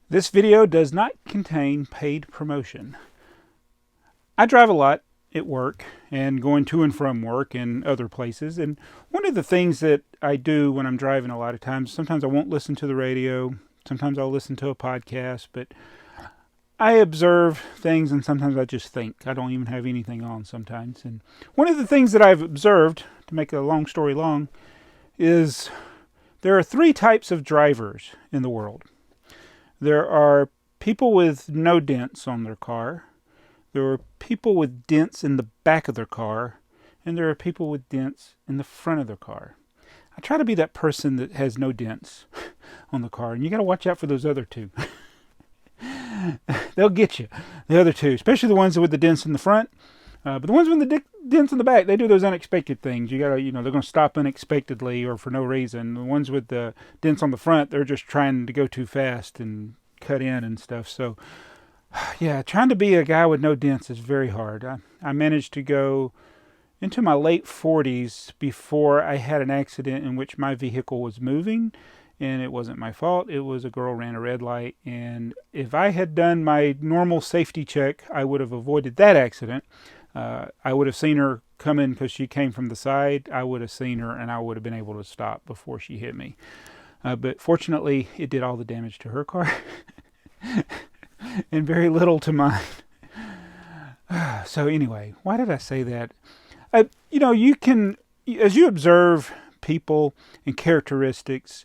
This video does not contain paid promotion. I drive a lot at work and going to and from work and other places. And one of the things that I do when I'm driving a lot of times, sometimes I won't listen to the radio, sometimes I'll listen to a podcast, but I observe things and sometimes I just think. I don't even have anything on sometimes. And one of the things that I've observed, to make a long story long, is there are three types of drivers in the world. There are people with no dents on their car. There are people with dents in the back of their car. And there are people with dents in the front of their car. I try to be that person that has no dents on the car. And you got to watch out for those other two. They'll get you. The other two, especially the ones with the dents in the front. But the ones with the dents in the back, they do those unexpected things. You gotta, they're going to stop unexpectedly or for no reason. The ones with the dents on the front, they're just trying to go too fast and cut in and stuff. So, yeah, trying to be a guy with no dents is very hard. I managed to go into my late 40s before I had an accident in which my vehicle was moving. And it wasn't my fault. It was a girl ran a red light. And if I had done my normal safety check, I would have avoided that accident. I would have seen her come in because she came from the side. I would have seen her and I would have been able to stop before she hit me. But fortunately, it did all the damage to her car and very little to mine. So anyway, why did I say that? You can, as you observe people and characteristics,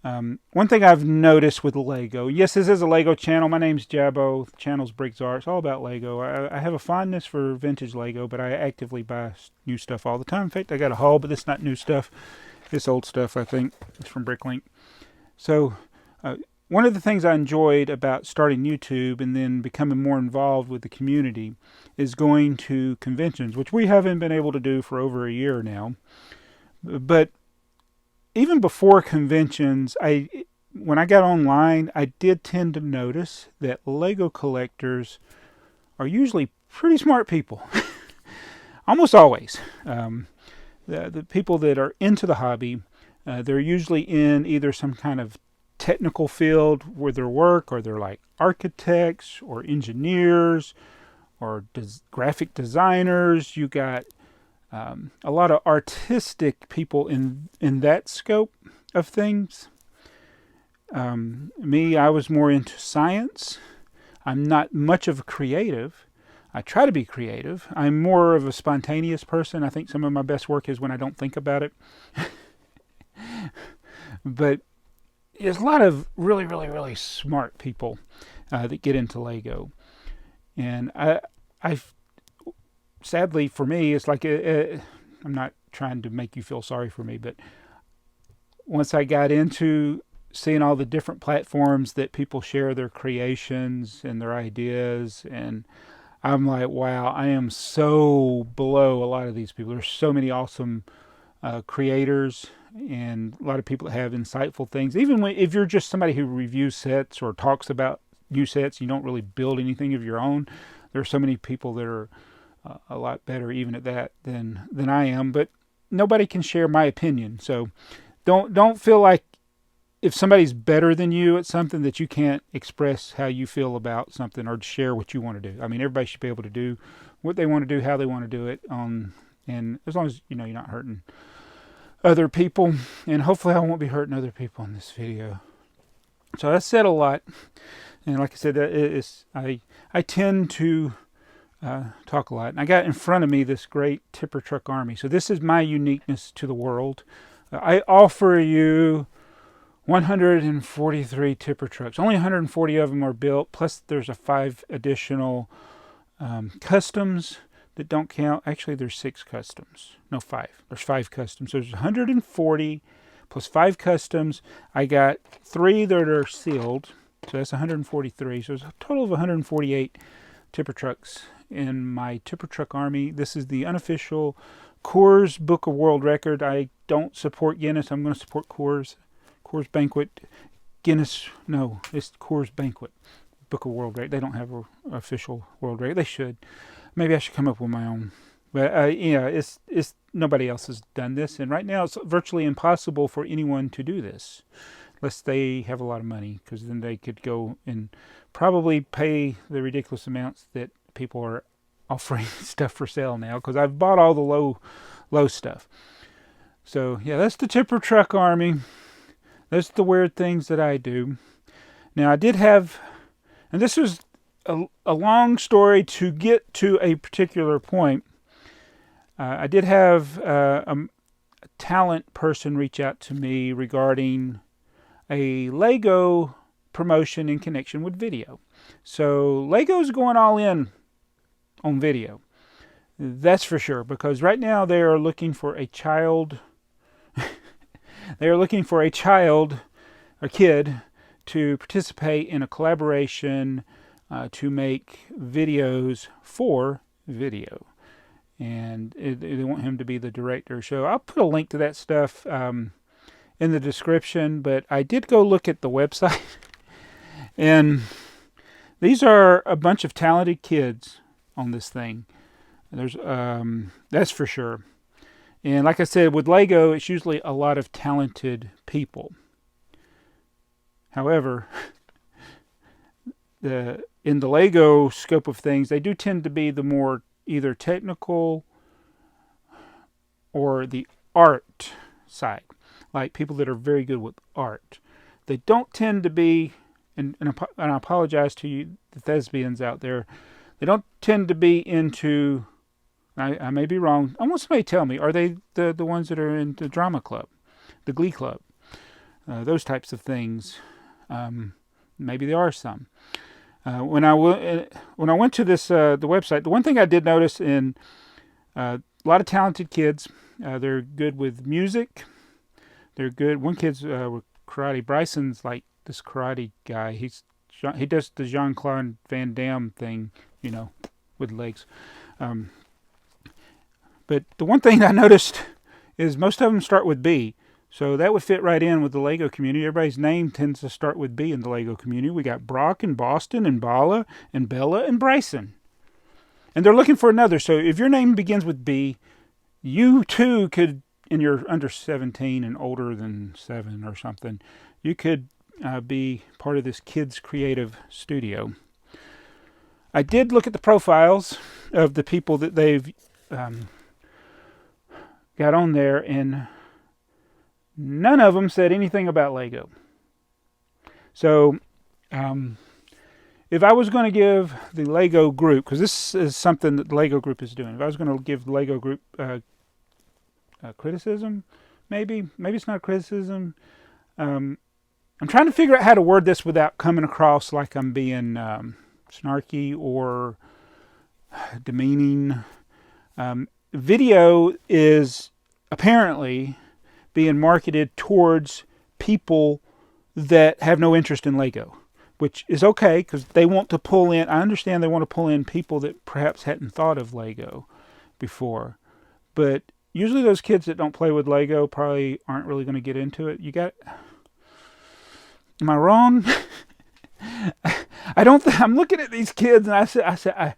one thing I've noticed with Lego, yes, this is a Lego channel. My name's Jabbo. The channel's BrickTsar. It's all about Lego. I have a fondness for vintage Lego, but I actively buy new stuff all the time. In fact, I got a haul, but it's not new stuff. It's old stuff, I think. It's from Bricklink. So, one of the things I enjoyed about starting YouTube and then becoming more involved with the community is going to conventions, which we haven't been able to do for over a year now. But even before conventions, when I got online, I did tend to notice that Lego collectors are usually pretty smart people. Almost always. The people that are into the hobby, they're usually in either some kind of technical field with their work, or they're like architects or engineers or graphic designers. You got a lot of artistic people in that scope of things. Me, I was more into science. I'm not much of a creative. I try to be creative. I'm more of a spontaneous person. I think some of my best work is when I don't think about it. But there's a lot of really, really, really smart people that get into Lego. And I've sadly for me, it's like I'm not trying to make you feel sorry for me, but once I got into seeing all the different platforms that people share their creations and their ideas, and I'm like, wow, I am so below a lot of these people. There's so many awesome creators and a lot of people that have insightful things. Even if you're just somebody who reviews sets or talks about new sets, you don't really build anything of your own. There are so many people that are a lot better even at that than I am, but nobody can share my opinion. So don't feel like if somebody's better than you at something that you can't express how you feel about something or share what you want to do. I mean, everybody should be able to do what they want to do, how they want to do it, and as long as you're not hurting other people, and hopefully I won't be hurting other people in this video. So I said a lot, and like I said, I tend to talk a lot. And I got in front of me this great tipper truck army. So this is my uniqueness to the world. I offer you 143 tipper trucks. Only 140 of them are built, plus there's 5 additional customs that don't count. Actually, there's 6 customs. No, 5. There's 5 customs. So there's 140 plus 5 customs. I got 3 that are sealed. So that's 143. So there's a total of 148 tipper trucks in my tipper truck army. This is the unofficial Coors Book of World Record. I don't support Guinness. I'm going to support Coors Banquet. Guinness, no, it's Coors Banquet Book of World Record. They don't have an official world record. They should. Maybe I should come up with my own. But it's nobody else has done this, and right now it's virtually impossible for anyone to do this. unless they have a lot of money, because then they could go and probably pay the ridiculous amounts that people are offering stuff for sale now, because I've bought all the low stuff. So yeah, that's the tipper truck army. That's the weird things that I do. Now I did have, and this was a long story to get to a particular point. I did have a talent person reach out to me regarding a Lego promotion in connection with video. So Lego's going all in on video. That's for sure, because right now they are looking for a child. They are looking for a kid, to participate in a collaboration to make videos for video. And they want him to be the director. So I'll put a link to that stuff in the description. But I did go look at the website. And these are a bunch of talented kids on this thing. There's that's for sure. And like I said, with Lego, it's usually a lot of talented people. However, in the Lego scope of things, they do tend to be the more either technical or the art side, like people that are very good with art. They don't tend to be, and I apologize to you, the thespians out there, they don't tend to be into, I may be wrong, I want somebody to tell me, are they the ones that are in the drama club, the glee club, those types of things? Maybe there are some. When I went to this the website, the one thing I did notice in a lot of talented kids, they're good with music. They're good. One kid's with karate. Bryson's like this karate guy. He does the Jean-Claude Van Damme thing, with legs. But the one thing I noticed is most of them start with B. So that would fit right in with the Lego community. Everybody's name tends to start with B in the Lego community. We got Brock and Boston and Bala and Bella and Bryson. And they're looking for another. So if your name begins with B, you too could, and you're under 17 and older than 7 or something, you could be part of this kids' creative studio. I did look at the profiles of the people that they've got on there, and none of them said anything about Lego. So, if I was going to give the Lego group, because this is something that the Lego group is doing, if I was going to give the Lego group criticism, maybe it's not criticism. I'm trying to figure out how to word this without coming across like I'm being snarky or demeaning. Video is apparently being marketed towards people that have no interest in Lego, which is okay because they want to pull in, I understand they want to pull in people that perhaps hadn't thought of Lego before. But usually those kids that don't play with Lego probably aren't really going to get into it. Am I wrong? I'm looking at these kids and I said,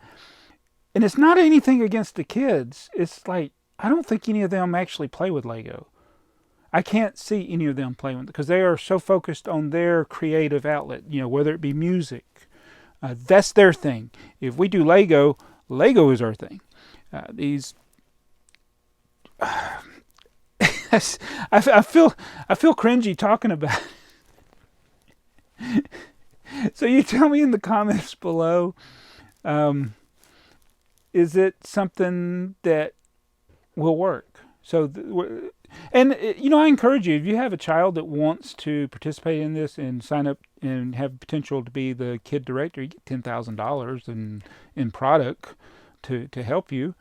and it's not anything against the kids. It's like, I don't think any of them actually play with Lego. I can't see any of them playing with it because they are so focused on their creative outlet, whether it be music. That's their thing. If we do Lego, Lego is our thing. I feel cringy talking about it. So you tell me in the comments below, is it something that will work? So, I encourage you, if you have a child that wants to participate in this and sign up and have potential to be the kid director, you get $10,000 in product to help you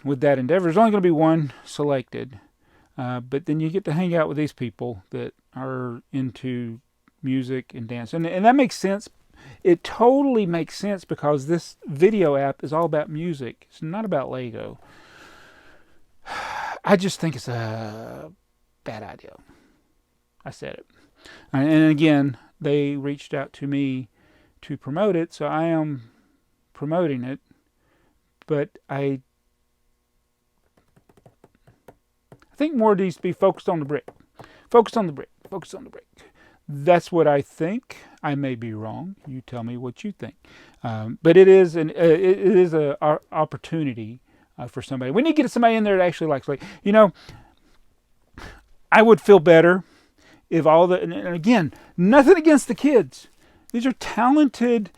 with that endeavor. There's only going to be one selected, but then you get to hang out with these people that are into music and dance. And that makes sense. It totally makes sense because this video app is all about music. It's not about Lego. I just think it's a bad idea. I said it. And again, they reached out to me to promote it, so I am promoting it. But I think more needs to be focused on the brick. Focus on the brick. Focus on the brick. That's what I think. I may be wrong. You tell me what you think. But it is an opportunity for somebody. We need to get somebody in there that actually likes Lego. You know, I would feel better if all the, and again, nothing against the kids. These are talented,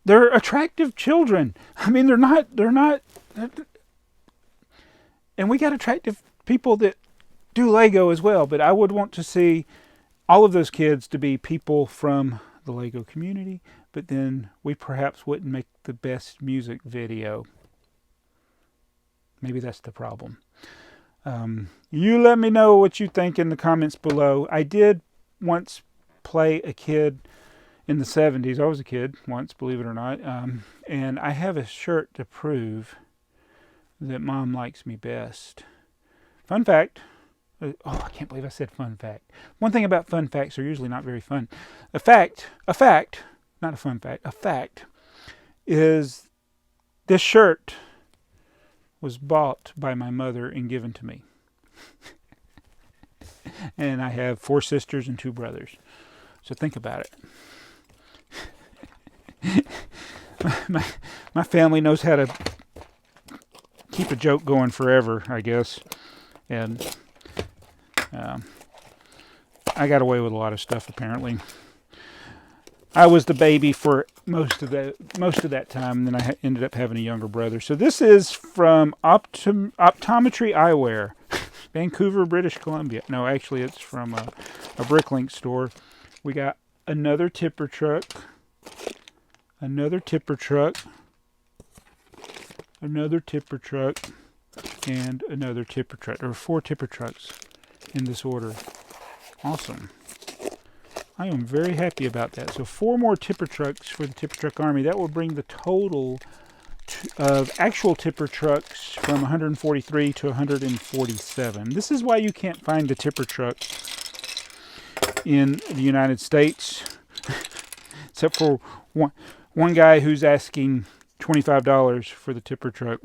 they're attractive children. I mean, they're not, and we got attractive people that do Lego as well, but I would want to see all of those kids to be people from the Lego community, but then we perhaps wouldn't make the best music video. Maybe that's the problem. You let me know what you think in the comments below. I did once play a kid in the 70s. I was a kid once, believe it or not. And I have a shirt to prove that Mom likes me best. Fun fact. Oh, I can't believe I said fun fact. One thing about fun facts, they're usually not very fun. A fact, not a fun fact, a fact is this shirt was bought by my mother and given to me. And I have 4 sisters and 2 brothers. So think about it. My family knows how to keep a joke going forever, I guess. And I got away with a lot of stuff, apparently. I was the baby for most of that time, and then I ended up having a younger brother. So this is from Optometry Eyewear, Vancouver, British Columbia. No, actually, it's from a Bricklink store. We got another tipper truck, another tipper truck, another tipper truck, and another tipper truck. There are 4 tipper trucks in this order. Awesome. I am very happy about that. So 4 more tipper trucks for the tipper truck army. That will bring the total of actual tipper trucks from 143 to 147. This is why you can't find the tipper truck in the United States, except for one guy who's asking $25 for the tipper truck.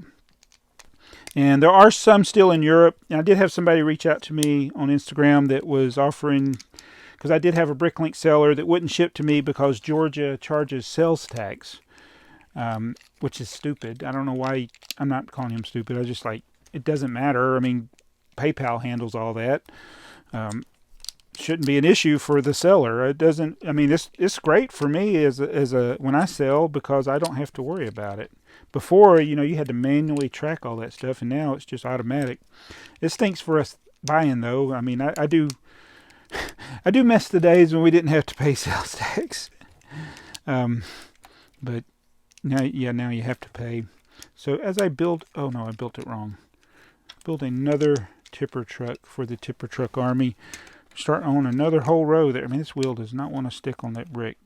And there are some still in Europe. And I did have somebody reach out to me on Instagram that was offering, because I did have a Bricklink seller that wouldn't ship to me because Georgia charges sales tax, which is stupid. I don't know why. I'm not calling him stupid. I just it doesn't matter. I mean, PayPal handles all that. Shouldn't be an issue for the seller. It doesn't. I mean, it's great for me as a when I sell, because I don't have to worry about it. Before, you had to manually track all that stuff, and now it's just automatic. It stinks for us buying, though. I mean, I do miss the days when we didn't have to pay sales tax. But now you have to pay. So as I build, oh no, I built it wrong. Build another tipper truck for the tipper truck army. Start on another whole row there. I mean, this wheel does not want to stick on that brick.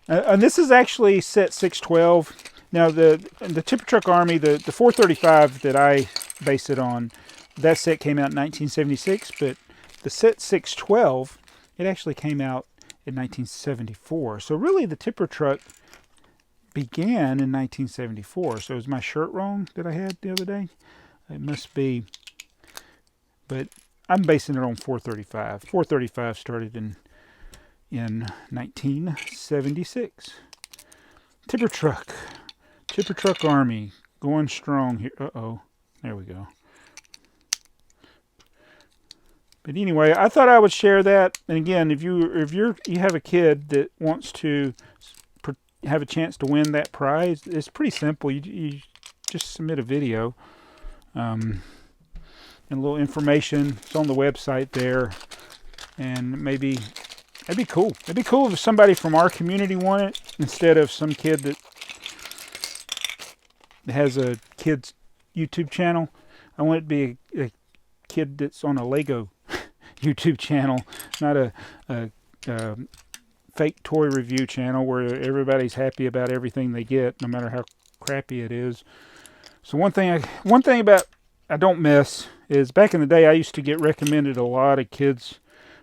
And this is actually set 612. Now the tipper truck army, the 435 that I base it on, that set came out in 1976, but the set 612, it actually came out in 1974. So really the tipper truck began in 1974. So is my shirt wrong that I had the other day? It must be. But I'm basing it on 435. 435 started in 1976. Tipper truck army going strong here. Uh-oh. There we go. But anyway, I thought I would share that. And again, if you have a kid that wants to have a chance to win that prize, it's pretty simple. You just submit a video and a little information. It's on the website there, and maybe that'd be cool. It'd be cool if somebody from our community won it instead of some kid that has a kid's YouTube channel. I want it to be a kid that's on a Lego YouTube channel, not a fake toy review channel where everybody's happy about everything they get, no matter how crappy it is. So one thing about I don't miss is back in the day I used to get recommended a lot of kids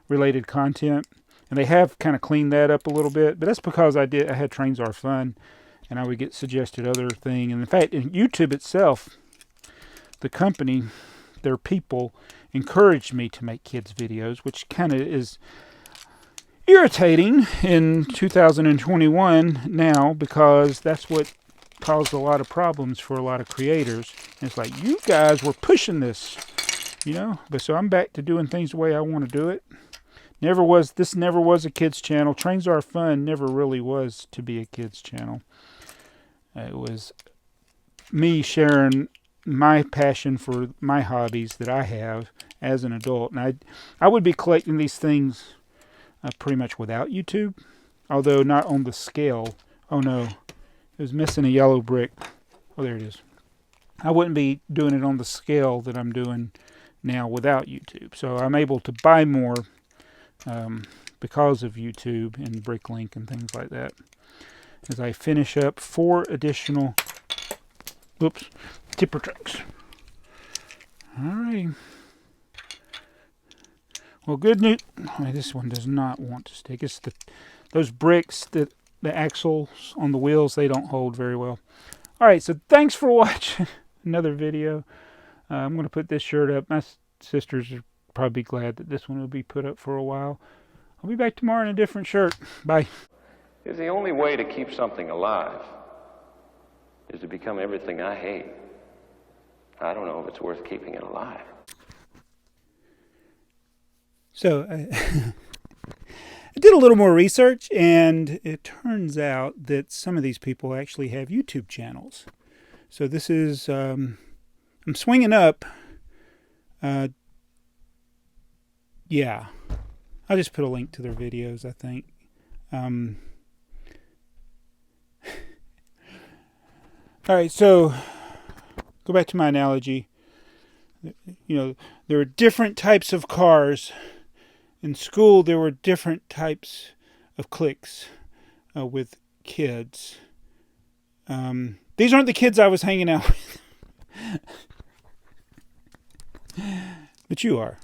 related content, and they have kind of cleaned that up a little bit, but that's because I had Trains Are Fun, and I would get suggested other thing. And in fact, in YouTube itself, the company, their people encouraged me to make kids videos, which kind of is irritating in 2021 now, because that's what caused a lot of problems for a lot of creators. And it's like, you guys were pushing this, you know. But so I'm back to doing things the way I want to do it. This never was a kids channel. Trains Are Fun never really was to be a kids channel. It was me sharing my passion for my hobbies that I have as an adult. And I would be collecting these things pretty much without YouTube, although not on the scale. Oh no, it was missing a yellow brick. Oh, there it is. I wouldn't be doing it on the scale that I'm doing now without YouTube. So I'm able to buy more because of YouTube and Bricklink and things like that. As I finish up 4 additional tipper trucks. Alrighty. Well, good news. Oh, this one does not want to stick. It's those bricks, that the axles on the wheels, they don't hold very well. Alright, so thanks for watching another video. I'm going to put this shirt up. My sisters are probably glad that this one will be put up for a while. I'll be back tomorrow in a different shirt. Bye. Is the only way to keep something alive is to become everything I hate. I don't know if it's worth keeping it alive. So I did a little more research, and it turns out that some of these people actually have YouTube channels. So this is, I'm swinging up. Yeah, I'll just put a link to their videos, I think. All right, so go back to my analogy. You know, there are different types of cars. In school, there were different types of cliques with kids. These aren't the kids I was hanging out with. But you are.